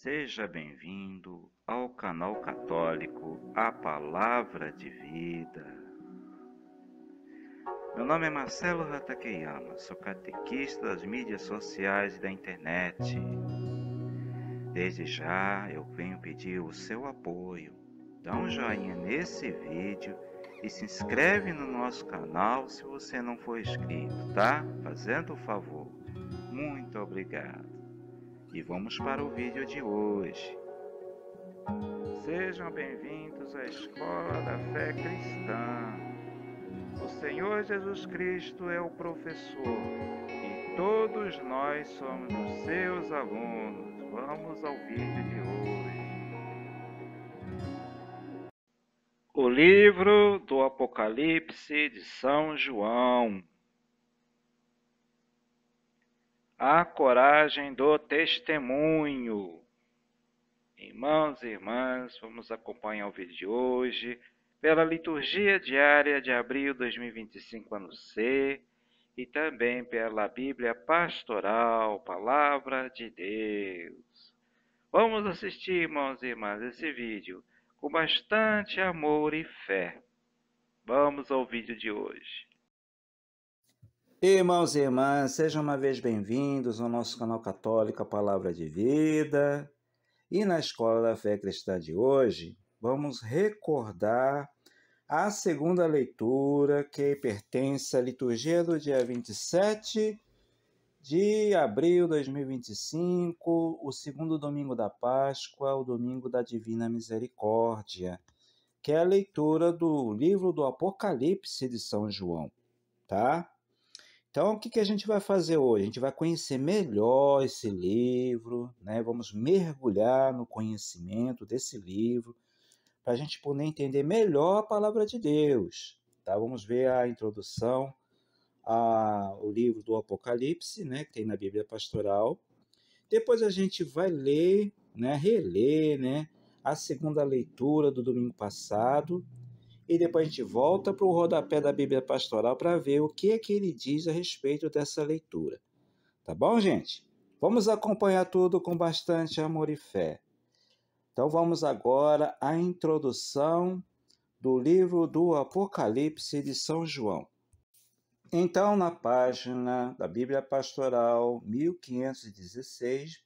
Seja bem-vindo ao canal católico A Palavra de Vida. Meu nome é Marcelo Hatakeyama, sou catequista das mídias sociais e da internet. Desde já eu venho pedir o seu apoio. Dá um joinha nesse vídeo e se inscreve no nosso canal se você não for inscrito, tá? Fazendo o favor. Muito obrigado. E vamos para o vídeo de hoje. Sejam bem-vindos à Escola da Fé Cristã. O Senhor Jesus Cristo é o professor e todos nós somos os seus alunos. Vamos ao vídeo de hoje. O livro do Apocalipse de São João. A coragem do testemunho. Irmãos e irmãs, vamos acompanhar o vídeo de hoje pela liturgia diária de abril de 2025, ano C, e também pela Bíblia Pastoral, Palavra de Deus. Vamos assistir, irmãos e irmãs, esse vídeo com bastante amor e fé. Vamos ao vídeo de hoje. Irmãos e irmãs, sejam uma vez bem-vindos ao nosso canal católico A Palavra de Vida. E na Escola da Fé Cristã de hoje, vamos recordar a segunda leitura que pertence à liturgia do dia 27 de abril de 2025, o segundo domingo da Páscoa, o domingo da Divina Misericórdia, que é a leitura do livro do Apocalipse de São João, tá? Então, o que a gente vai fazer hoje? A gente vai conhecer melhor esse livro, né? Vamos mergulhar no conhecimento desse livro, para a gente poder entender melhor a palavra de Deus. Tá? Vamos ver a introdução ao livro do Apocalipse, né? Que tem na Bíblia Pastoral. Depois a gente vai ler, né? Reler, né? A segunda leitura do domingo passado, e depois a gente volta para o rodapé da Bíblia Pastoral para ver o que é que ele diz a respeito dessa leitura. Tá bom, gente? Vamos acompanhar tudo com bastante amor e fé. Então vamos agora à introdução do livro do Apocalipse de São João. Então, na página da Bíblia Pastoral 1516,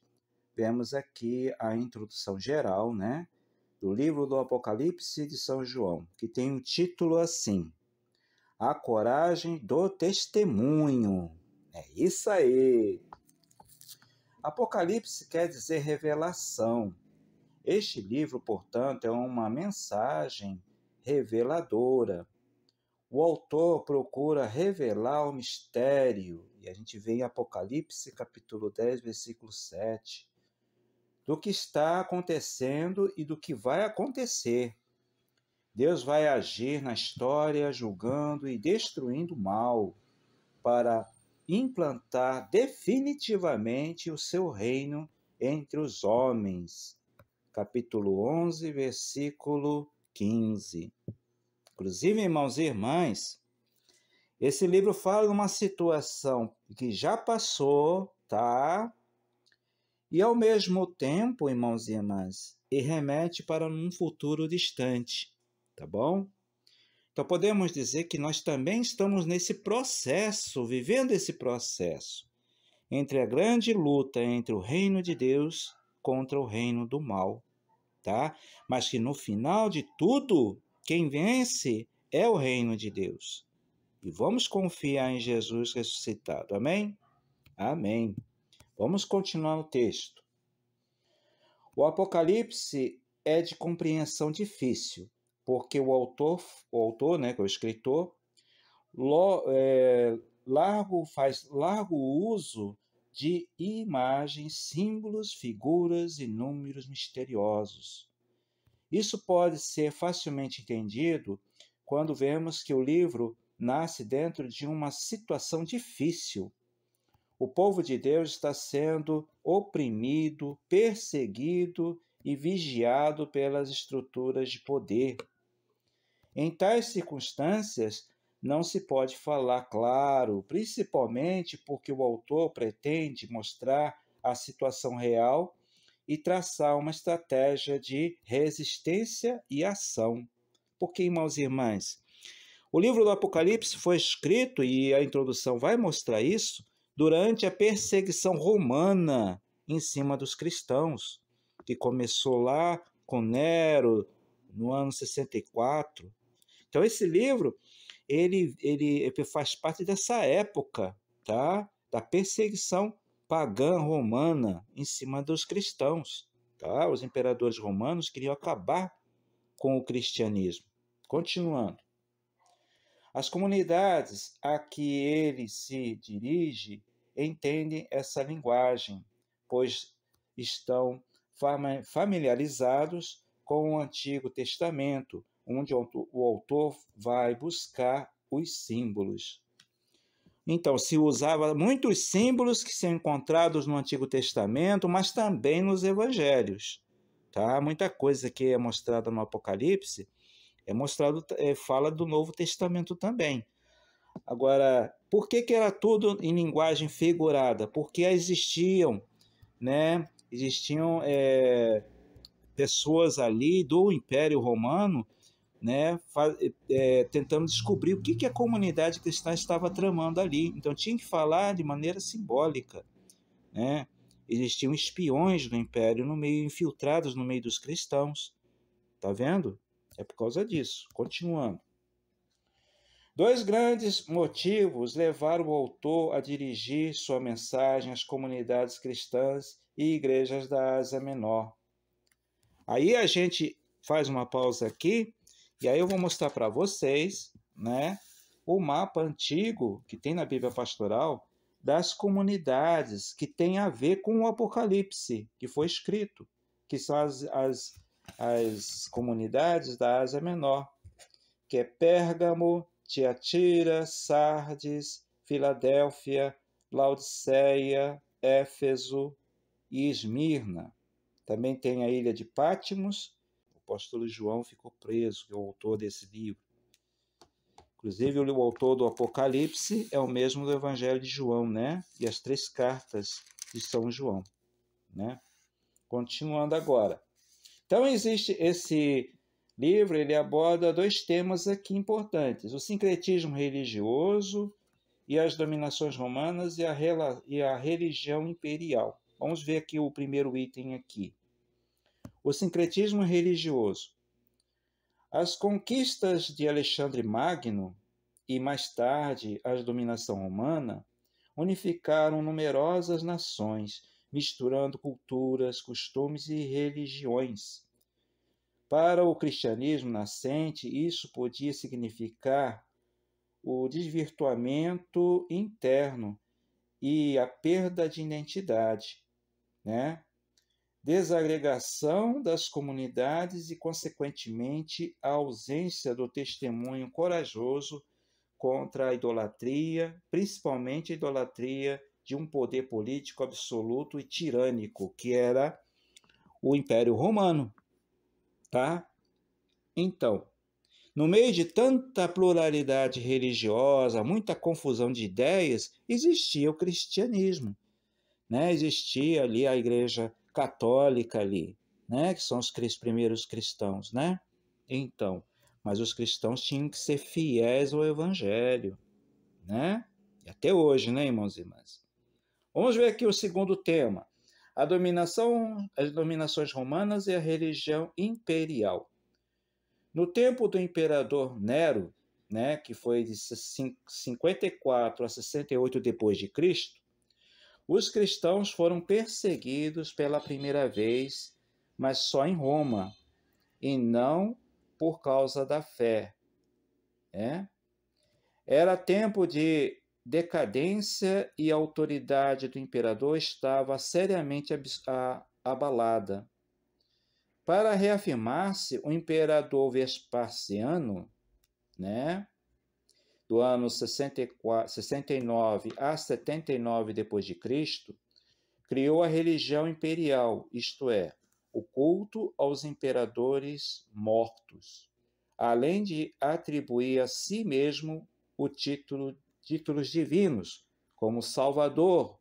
vemos aqui a introdução geral, né? Do livro do Apocalipse de São João, que tem um título assim: A coragem do testemunho. É isso aí! Apocalipse quer dizer revelação. Este livro, portanto, é uma mensagem reveladora. O autor procura revelar o mistério, e a gente vê em Apocalipse, capítulo 10, versículo 7, do que está acontecendo e do que vai acontecer. Deus vai agir na história, julgando e destruindo o mal, para implantar definitivamente o seu reino entre os homens. Capítulo 11, versículo 15. Inclusive, irmãos e irmãs, esse livro fala de uma situação que já passou, tá? E ao mesmo tempo, irmãos e irmãs, e remete para um futuro distante, tá bom? Então podemos dizer que nós também estamos nesse processo, vivendo esse processo, entre a grande luta entre o reino de Deus contra o reino do mal, tá? Mas que no final de tudo, quem vence é o reino de Deus. E vamos confiar em Jesus ressuscitado, amém? Amém. Vamos continuar no texto. O Apocalipse é de compreensão difícil, porque o autor, né, que é o escritor, faz largo uso de imagens, símbolos, figuras e números misteriosos. Isso pode ser facilmente entendido quando vemos que o livro nasce dentro de uma situação difícil. O povo de Deus está sendo oprimido, perseguido e vigiado pelas estruturas de poder. Em tais circunstâncias, não se pode falar claro, principalmente porque o autor pretende mostrar a situação real e traçar uma estratégia de resistência e ação. Porque, irmãos e irmãs, o livro do Apocalipse foi escrito, e a introdução vai mostrar isso, durante a perseguição romana em cima dos cristãos, que começou lá com Nero, no ano 64. Então, esse livro, ele faz parte dessa época, tá? Da perseguição pagã romana em cima dos cristãos. Tá? Os imperadores romanos queriam acabar com o cristianismo. Continuando. As comunidades a que ele se dirige entendem essa linguagem, pois estão familiarizados com o Antigo Testamento, onde o autor vai buscar os símbolos. Então, se usava muitos símbolos que são encontrados no Antigo Testamento, mas também nos Evangelhos. Tá? Muita coisa que é mostrada no Apocalipse fala do Novo Testamento também. Agora, por que era tudo em linguagem figurada? Porque existiam pessoas ali do Império Romano, tentando descobrir o que a comunidade cristã estava tramando ali. Então tinha que falar de maneira simbólica. Existiam espiões do Império no meio, infiltrados no meio dos cristãos. Tá vendo? É por causa disso. Continuando. 2 grandes motivos levaram o autor a dirigir sua mensagem às comunidades cristãs e igrejas da Ásia Menor. Aí a gente faz uma pausa aqui, e aí eu vou mostrar para vocês, o mapa antigo que tem na Bíblia Pastoral das comunidades que tem a ver com o Apocalipse, que foi escrito, que são as comunidades da Ásia Menor, que é Pérgamo, Tiatira, Sardes, Filadélfia, Laodiceia, Éfeso e Esmirna. Também tem a ilha de Patmos. O apóstolo João ficou preso, que é o autor desse livro. Inclusive, o autor do Apocalipse é o mesmo do Evangelho de João, E as 3 cartas de São João, Continuando agora. Então, existe esse livro, ele aborda 2 temas aqui importantes: o sincretismo religioso e as dominações romanas e a religião imperial. Vamos ver aqui o primeiro item aqui. O sincretismo religioso. As conquistas de Alexandre Magno e, mais tarde, a dominação romana unificaram numerosas nações, misturando culturas, costumes e religiões. Para o cristianismo nascente, isso podia significar o desvirtuamento interno e a perda de identidade, Desagregação das comunidades e, consequentemente, a ausência do testemunho corajoso contra a idolatria, principalmente a idolatria de um poder político absoluto e tirânico, que era o Império Romano. Tá? Então, no meio de tanta pluralidade religiosa, muita confusão de ideias, existia o cristianismo, Existia ali a Igreja Católica ali, que são os primeiros cristãos, Então, mas os cristãos tinham que ser fiéis ao Evangelho, E até hoje, irmãos e irmãs? Vamos ver aqui o segundo tema: as dominações romanas e a religião imperial. No tempo do imperador Nero, que foi de 54 a 68 depois de Cristo, os cristãos foram perseguidos pela primeira vez, mas só em Roma, e não por causa da fé. Era tempo de decadência e a autoridade do imperador estava seriamente abalada. Para reafirmar-se, o imperador Vespasiano, do ano 69 a 79 depois de Cristo, criou a religião imperial, isto é, o culto aos imperadores mortos, além de atribuir a si mesmo títulos divinos, como Salvador,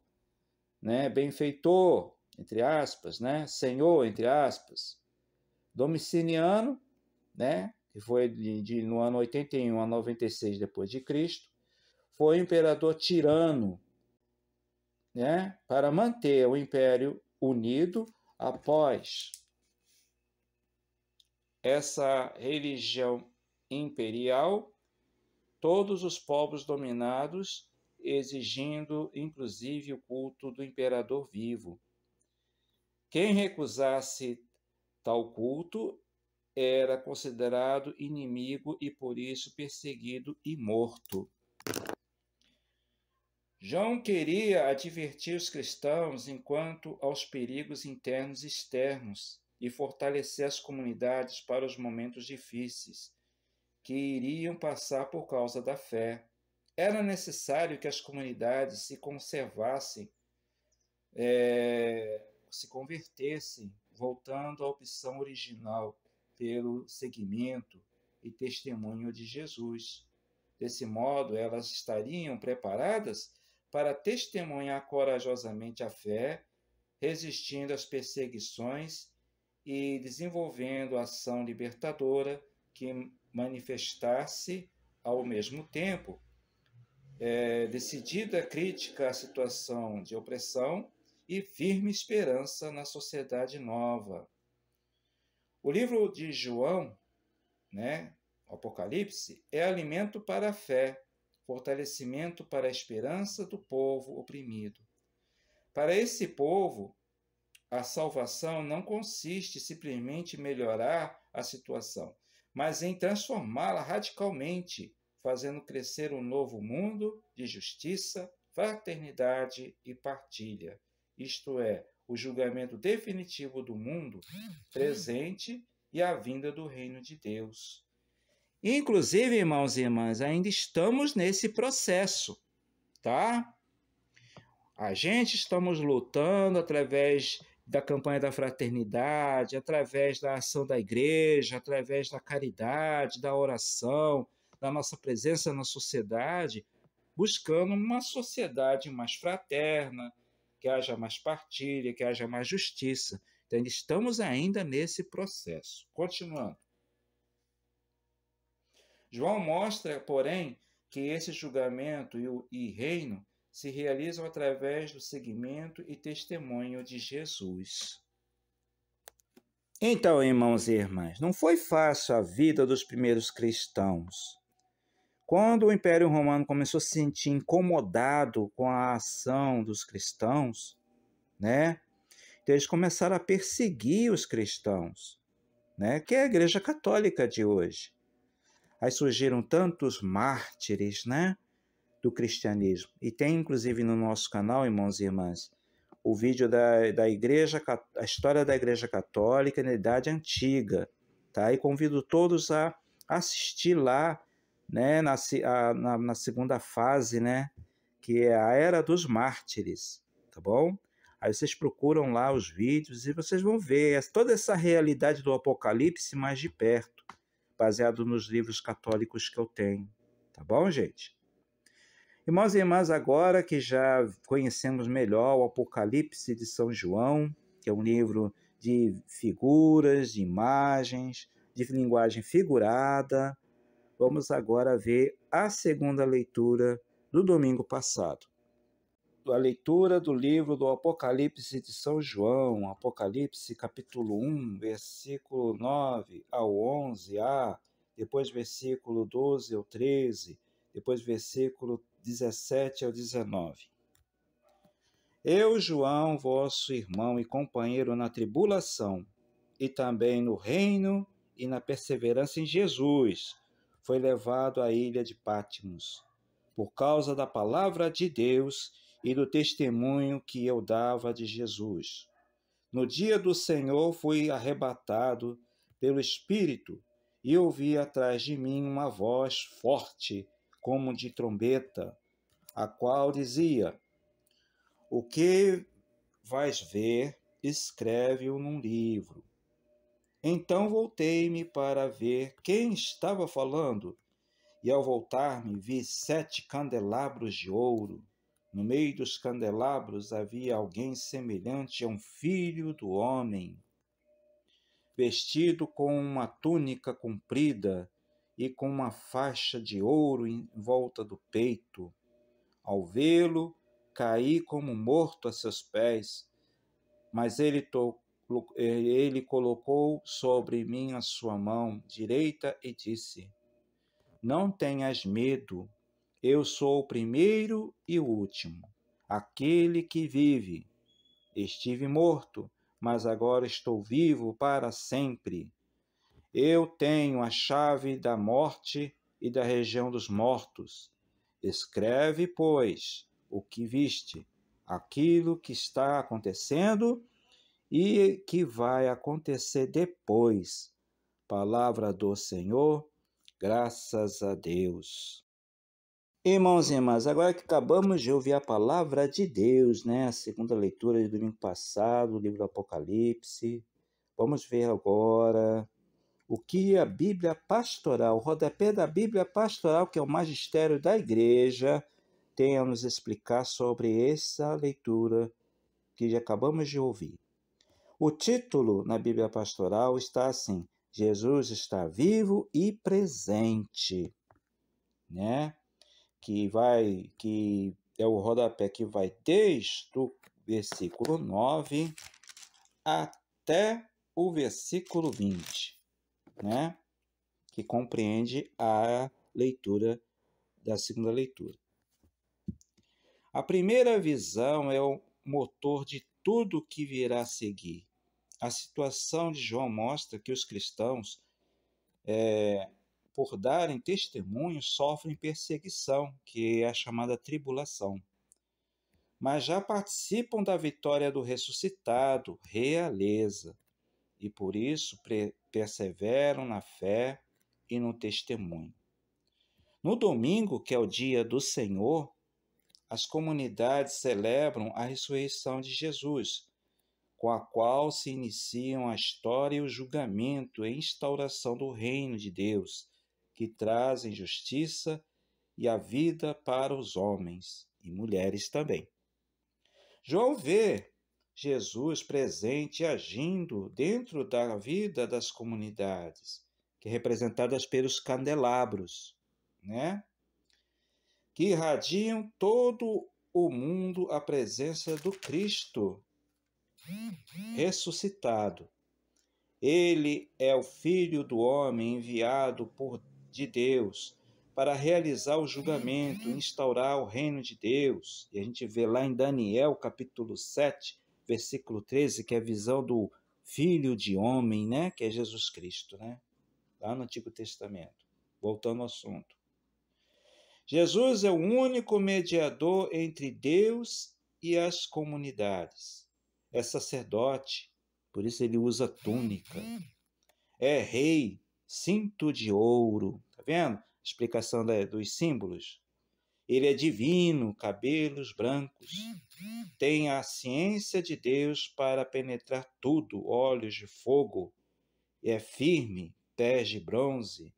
benfeitor, entre aspas, né? Senhor, entre aspas. Domiciano, né? Que foi no ano 81 a 96 depois de Cristo, foi um imperador tirano, né? Para manter o império unido após essa religião imperial, todos os povos dominados exigindo inclusive o culto do imperador vivo. Quem recusasse tal culto era considerado inimigo e por isso perseguido e morto. João queria advertir os cristãos quanto aos perigos internos e externos e fortalecer as comunidades para os momentos difíceis que iriam passar por causa da fé. Era necessário que as comunidades se conservassem, se convertessem, voltando à opção original pelo seguimento e testemunho de Jesus. Desse modo, elas estariam preparadas para testemunhar corajosamente a fé, resistindo às perseguições e desenvolvendo ação libertadora que manifestasse ao mesmo tempo decidida crítica à situação de opressão e firme esperança na sociedade nova. O livro de João, né, o Apocalipse, é alimento para a fé, fortalecimento para a esperança do povo oprimido. Para esse povo, a salvação não consiste simplesmente em melhorar a situação, mas em transformá-la radicalmente, fazendo crescer um novo mundo de justiça, fraternidade e partilha. Isto é, o julgamento definitivo do mundo presente e a vinda do reino de Deus. Inclusive, irmãos e irmãs, ainda estamos nesse processo, tá? A gente estamos lutando através da campanha da fraternidade, através da ação da igreja, através da caridade, da oração, da nossa presença na sociedade, buscando uma sociedade mais fraterna, que haja mais partilha, que haja mais justiça. Então, estamos ainda nesse processo. Continuando. João mostra, porém, que esse julgamento e reino se realizam através do seguimento e testemunho de Jesus. Então, irmãos e irmãs, não foi fácil a vida dos primeiros cristãos. Quando o Império Romano começou a se sentir incomodado com a ação dos cristãos, né? Então eles começaram a perseguir os cristãos, né? Que é a Igreja Católica de hoje. Aí surgiram tantos mártires, né, do cristianismo. E tem, inclusive, no nosso canal, irmãos e irmãs, o vídeo da Igreja, a história da Igreja Católica na Idade Antiga. Tá? E convido todos a assistir lá, né, na segunda fase, né, que é a Era dos Mártires. Tá bom? Aí vocês procuram lá os vídeos e vocês vão ver toda essa realidade do Apocalipse mais de perto, baseado nos livros católicos que eu tenho. Tá bom, gente? Irmãos e irmãs, agora que já conhecemos melhor o Apocalipse de São João, que é um livro de figuras, de imagens, de linguagem figurada, vamos agora ver a segunda leitura do domingo passado. A leitura do livro do Apocalipse de São João, Apocalipse capítulo 1, versículo 9 ao 11a, depois versículo 12 ao 13, depois versículo 17 ao 19. Eu, João, vosso irmão e companheiro na tribulação, e também no reino e na perseverança em Jesus, foi levado à ilha de Patmos, por causa da palavra de Deus e do testemunho que eu dava de Jesus. No dia do Senhor fui arrebatado pelo Espírito e ouvi atrás de mim uma voz forte, como de trombeta, a qual dizia: o que vais ver, escreve-o num livro. Então voltei-me para ver quem estava falando, e ao voltar-me vi 7 candelabros de ouro. No meio dos candelabros havia alguém semelhante a um filho do homem, vestido com uma túnica comprida e com uma faixa de ouro em volta do peito. Ao vê-lo, caí como morto a seus pés, mas ele colocou sobre mim a sua mão direita e disse: Não tenhas medo, eu sou o primeiro e o último, aquele que vive. Estive morto, mas agora estou vivo para sempre. Eu tenho a chave da morte e da região dos mortos. Escreve, pois, o que viste, aquilo que está acontecendo e que vai acontecer depois. Palavra do Senhor, graças a Deus. Irmãos e irmãs, agora que acabamos de ouvir a palavra de Deus, né? A segunda leitura de domingo passado, o livro do Apocalipse, vamos ver agora o que a Bíblia Pastoral, o rodapé da Bíblia Pastoral, que é o magistério da igreja, tem a nos explicar sobre essa leitura que já acabamos de ouvir. O título na Bíblia Pastoral está assim: Jesus está vivo e presente, né? Que é o rodapé que vai desde o versículo 9 até o versículo 20, né? Que compreende a leitura da segunda leitura. A primeira visão é o motor de tudo que virá a seguir. A situação de João mostra que os cristãos, por darem testemunho, sofrem perseguição, que é a chamada tribulação. Mas já participam da vitória do ressuscitado, realeza, e por isso perseveram na fé e no testemunho. No domingo, que é o dia do Senhor, as comunidades celebram a ressurreição de Jesus, com a qual se iniciam a história e o julgamento e instauração do reino de Deus, que trazem justiça e a vida para os homens e mulheres também. João vê Jesus presente e agindo dentro da vida das comunidades, que é representadas pelos candelabros, né? Que irradiam todo o mundo a presença do Cristo ressuscitado. Ele é o Filho do homem enviado de Deus para realizar o julgamento, instaurar o reino de Deus. E a gente vê lá em Daniel, capítulo 7, versículo 13, que é a visão do Filho de homem, né? Que é Jesus Cristo, né? Lá no Antigo Testamento. Voltando ao assunto. Jesus é o único mediador entre Deus e as comunidades. É sacerdote, por isso ele usa túnica. É rei, cinto de ouro. Tá vendo? Explicação dos símbolos. Ele é divino, cabelos brancos. Tem a ciência de Deus para penetrar tudo, olhos de fogo. É firme, pés de bronze.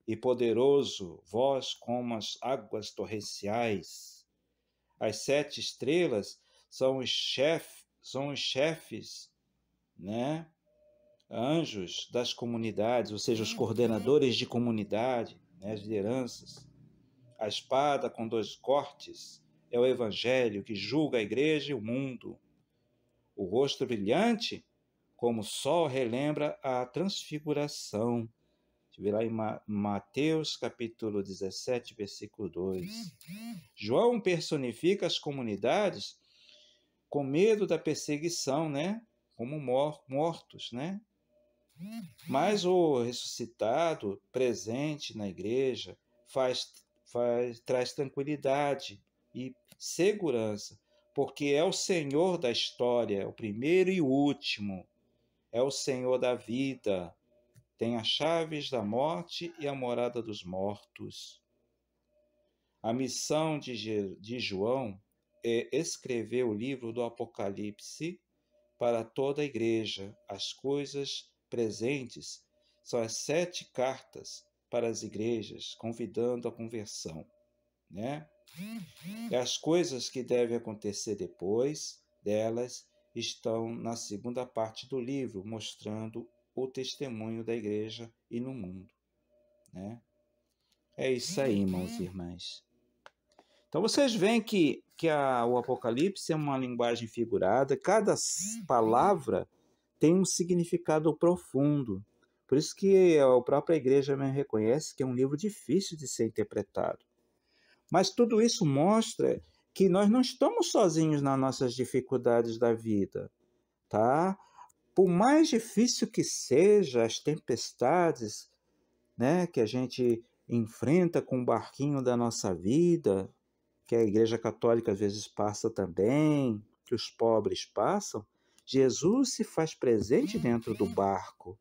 E poderoso, voz como as águas torrenciais. As 7 estrelas são os chefes, né? Anjos das comunidades, ou seja, os coordenadores de comunidade, né? As lideranças. A espada com 2 cortes é o evangelho que julga a igreja e o mundo. O rosto brilhante, como o sol, relembra a transfiguração. Vê lá em Mateus, capítulo 17, versículo 2. João personifica as comunidades com medo da perseguição, né? Como mortos, né? Mas o ressuscitado, presente na igreja, traz tranquilidade e segurança, porque é o Senhor da história, o primeiro e o último. É o Senhor da vida. Tem as chaves da morte e a morada dos mortos. A missão de João é escrever o livro do Apocalipse para toda a igreja. As coisas presentes são as 7 cartas para as igrejas, convidando a conversão, né? E as coisas que devem acontecer depois delas estão na segunda parte do livro, mostrando o testemunho da igreja e no mundo, né? É isso aí, irmãos e irmãs. Então vocês veem que o Apocalipse é uma linguagem figurada, cada palavra tem um significado profundo. Por isso que a própria igreja me reconhece que é um livro difícil de ser interpretado. Mas tudo isso mostra que nós não estamos sozinhos nas nossas dificuldades da vida, tá? Por mais difícil que seja as tempestades, né, que a gente enfrenta com o barquinho da nossa vida, que a Igreja Católica às vezes passa também, que os pobres passam, Jesus se faz presente dentro do barco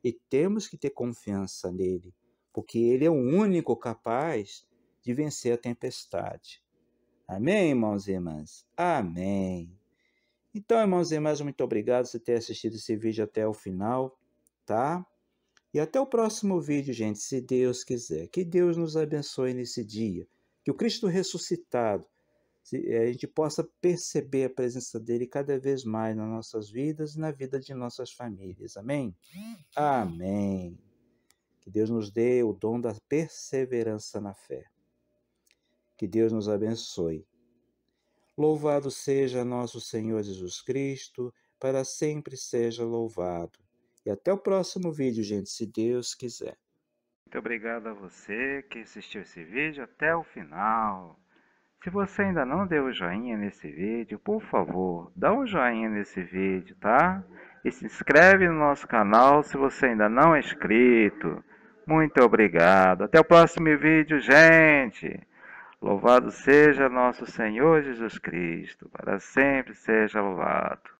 e temos que ter confiança nele, porque ele é o único capaz de vencer a tempestade. Amém, irmãos e irmãs? Amém. Então, irmãos e irmãs, muito obrigado por ter assistido esse vídeo até o final, tá? E até o próximo vídeo, gente, se Deus quiser. Que Deus nos abençoe nesse dia. Que o Cristo ressuscitado, a gente possa perceber a presença dele cada vez mais nas nossas vidas e na vida de nossas famílias. Amém? Amém. Que Deus nos dê o dom da perseverança na fé. Que Deus nos abençoe. Louvado seja nosso Senhor Jesus Cristo, para sempre seja louvado. E até o próximo vídeo, gente, se Deus quiser. Muito obrigado a você que assistiu esse vídeo até o final. Se você ainda não deu o joinha nesse vídeo, por favor, dá um joinha nesse vídeo, tá? E se inscreve no nosso canal se você ainda não é inscrito. Muito obrigado. Até o próximo vídeo, gente. Louvado seja nosso Senhor Jesus Cristo, para sempre seja louvado.